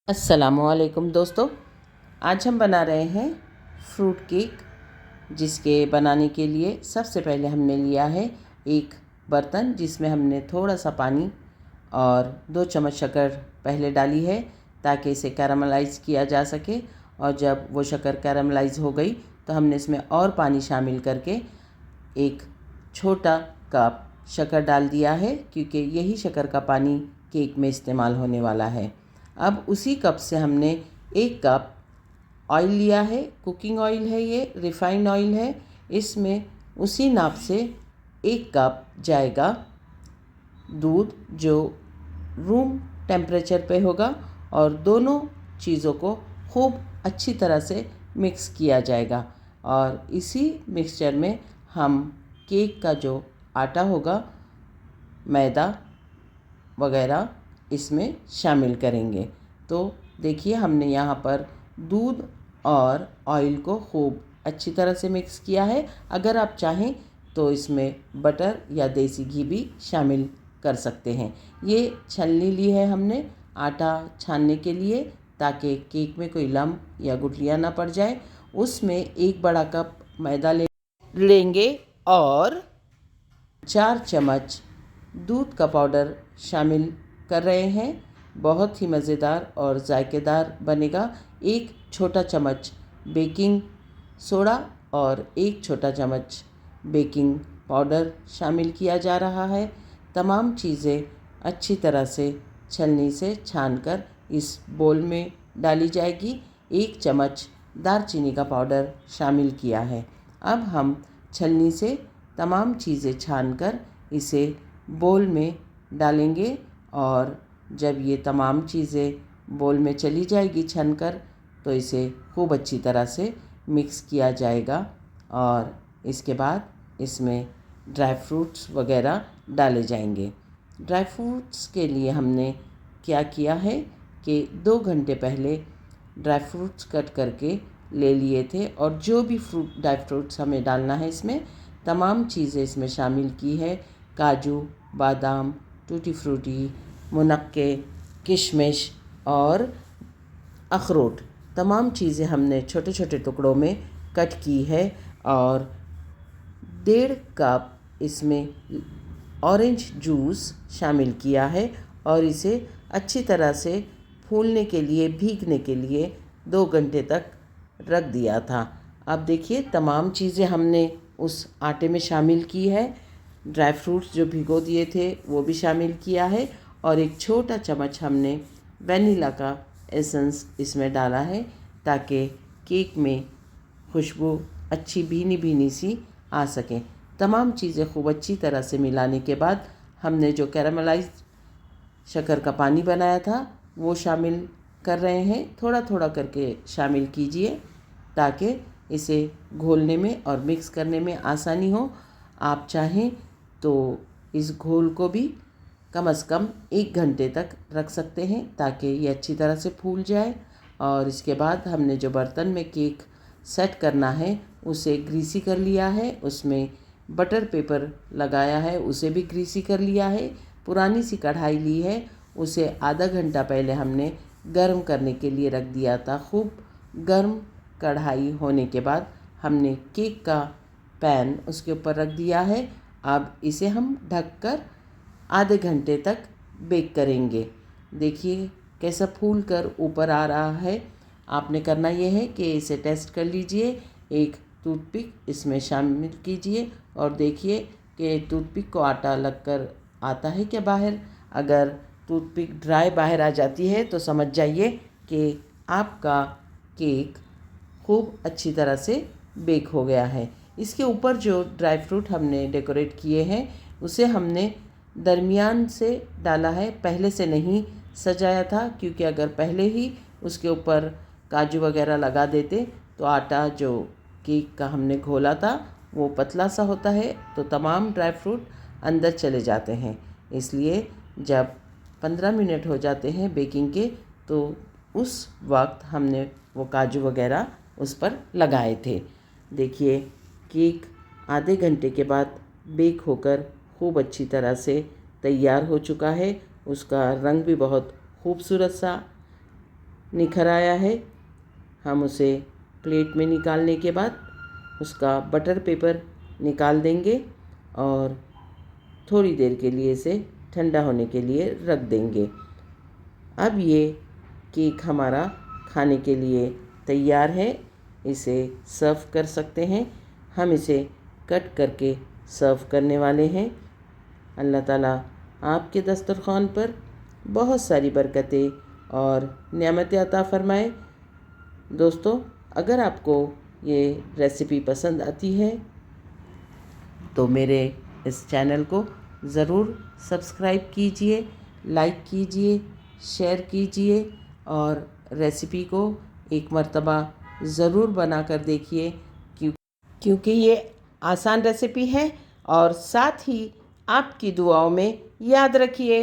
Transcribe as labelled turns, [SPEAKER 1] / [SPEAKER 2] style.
[SPEAKER 1] अस्सलामुअलैकुम दोस्तों, आज हम बना रहे हैं फ्रूट केक। जिसके बनाने के लिए सबसे पहले हमने लिया है एक बर्तन जिसमें हमने थोड़ा सा पानी और 2 चम्मच शक्कर पहले डाली है ताकि इसे कैरामलाइज़ किया जा सके। और जब वो शक्कर कैरामलाइज़ हो गई तो हमने इसमें और पानी शामिल करके एक छोटा कप शक्कर डाल दिया है, क्योंकि यही शक्कर का पानी केक में इस्तेमाल होने वाला है। अब उसी कप से हमने 1 कप ऑयल लिया है, कुकिंग ऑयल है, ये रिफ़ाइंड ऑयल है। इसमें उसी नाप से 1 कप जाएगा दूध जो रूम टेम्परेचर पे होगा, और दोनों चीज़ों को खूब अच्छी तरह से मिक्स किया जाएगा। और इसी मिक्सचर में हम केक का जो आटा होगा, मैदा वगैरह इसमें शामिल करेंगे। तो देखिए, हमने यहाँ पर दूध और ऑयल को खूब अच्छी तरह से मिक्स किया है। अगर आप चाहें तो इसमें बटर या देसी घी भी शामिल कर सकते हैं। ये छलनी ली है हमने आटा छानने के लिए, ताकि केक में कोई लम्ब या गुठलियाँ ना पड़ जाए। उसमें 1 बड़ा कप मैदा लेंगे और 4 चम्मच दूध का पाउडर शामिल कर रहे हैं। बहुत ही मज़ेदार और जायकेदार बनेगा। 1 छोटा चम्मच बेकिंग सोडा और 1 छोटा चम्मच बेकिंग पाउडर शामिल किया जा रहा है। तमाम चीज़ें अच्छी तरह से छलनी से छानकर इस बोल में डाली जाएगी। 1 चम्मच दालचीनी का पाउडर शामिल किया है। अब हम छलनी से तमाम चीज़ें छानकर इसे बोल में डालेंगे, और जब ये तमाम चीज़ें बोल में चली जाएगी छनकर, तो इसे खूब अच्छी तरह से मिक्स किया जाएगा। और इसके बाद इसमें ड्राई फ्रूट्स वगैरह डाले जाएंगे। ड्राई फ्रूट्स के लिए हमने क्या किया है कि 2 घंटे पहले ड्राई फ्रूट्स कट करके ले लिए थे, और जो भी ड्राई फ्रूट्स हमें डालना है इसमें तमाम चीज़ें इसमें शामिल की है। काजू, बादाम, टूटी फ्रूटी, मुनक्के, किशमिश और अखरोट, तमाम चीज़ें हमने छोटे छोटे टुकड़ों में कट की है। और 1.5 कप इसमें ऑरेंज जूस शामिल किया है, और इसे अच्छी तरह से फूलने के लिए, भीगने के लिए 2 घंटे तक रख दिया था। अब देखिए, तमाम चीज़ें हमने उस आटे में शामिल की है। ड्राई फ्रूट्स जो भिगो दिए थे वो भी शामिल किया है, और 1 छोटा चम्मच हमने वनीला का एसेंस इसमें डाला है, ताकि केक में खुशबू अच्छी भीनी भीनी सी आ सके। तमाम चीज़ें खूब अच्छी तरह से मिलाने के बाद हमने जो कैरामलाइज्ड शक्कर का पानी बनाया था वो शामिल कर रहे हैं। थोड़ा थोड़ा करके शामिल कीजिए ताकि इसे घोलने में और मिक्स करने में आसानी हो। आप चाहें तो इस घोल को भी कम से कम 1 घंटे तक रख सकते हैं, ताकि ये अच्छी तरह से फूल जाए। और इसके बाद हमने जो बर्तन में केक सेट करना है उसे ग्रीसी कर लिया है, उसमें बटर पेपर लगाया है, उसे भी ग्रीसी कर लिया है। पुरानी सी कढ़ाई ली है, उसे आधा घंटा पहले हमने गर्म करने के लिए रख दिया था। खूब गर्म कढ़ाई होने के बाद हमने केक का पैन उसके ऊपर रख दिया है। अब इसे हम ढककर आधे घंटे तक बेक करेंगे। देखिए कैसा फूल कर ऊपर आ रहा है। आपने करना ये है कि इसे टेस्ट कर लीजिए। एक टूथपिक इसमें शामिल कीजिए और देखिए कि टूथपिक को आटा लगकर आता है क्या बाहर। अगर टूथपिक ड्राई बाहर आ जाती है तो समझ जाइए कि आपका केक खूब अच्छी तरह से बेक हो गया है। इसके ऊपर जो ड्राई फ्रूट हमने डेकोरेट किए हैं उसे हमने दरमियान से डाला है, पहले से नहीं सजाया था, क्योंकि अगर पहले ही उसके ऊपर काजू वगैरह लगा देते तो आटा जो केक का हमने घोला था वो पतला सा होता है, तो तमाम ड्राई फ्रूट अंदर चले जाते हैं। इसलिए जब 15 मिनट हो जाते हैं बेकिंग के, तो उस वक्त हमने वो काजू वगैरह उस पर लगाए थे। देखिए केक आधे घंटे के बाद बेक होकर खूब अच्छी तरह से तैयार हो चुका है। उसका रंग भी बहुत खूबसूरत सा निखर आया है। हम उसे प्लेट में निकालने के बाद उसका बटर पेपर निकाल देंगे और थोड़ी देर के लिए इसे ठंडा होने के लिए रख देंगे। अब ये केक हमारा खाने के लिए तैयार है। इसे सर्व कर सकते हैं। हम इसे कट करके सर्व करने वाले हैं। अल्लाह ताला आपके दस्तरख़्वान पर बहुत सारी बरकतें और नेमतें अता फ़रमाए। दोस्तों, अगर आपको ये रेसिपी पसंद आती है तो मेरे इस चैनल को ज़रूर सब्सक्राइब कीजिए, लाइक कीजिए, शेयर कीजिए और रेसिपी को एक मर्तबा ज़रूर बनाकर देखिए क्योंकि ये आसान रेसिपी है और साथ ही आपकी दुआओं में याद रखिए।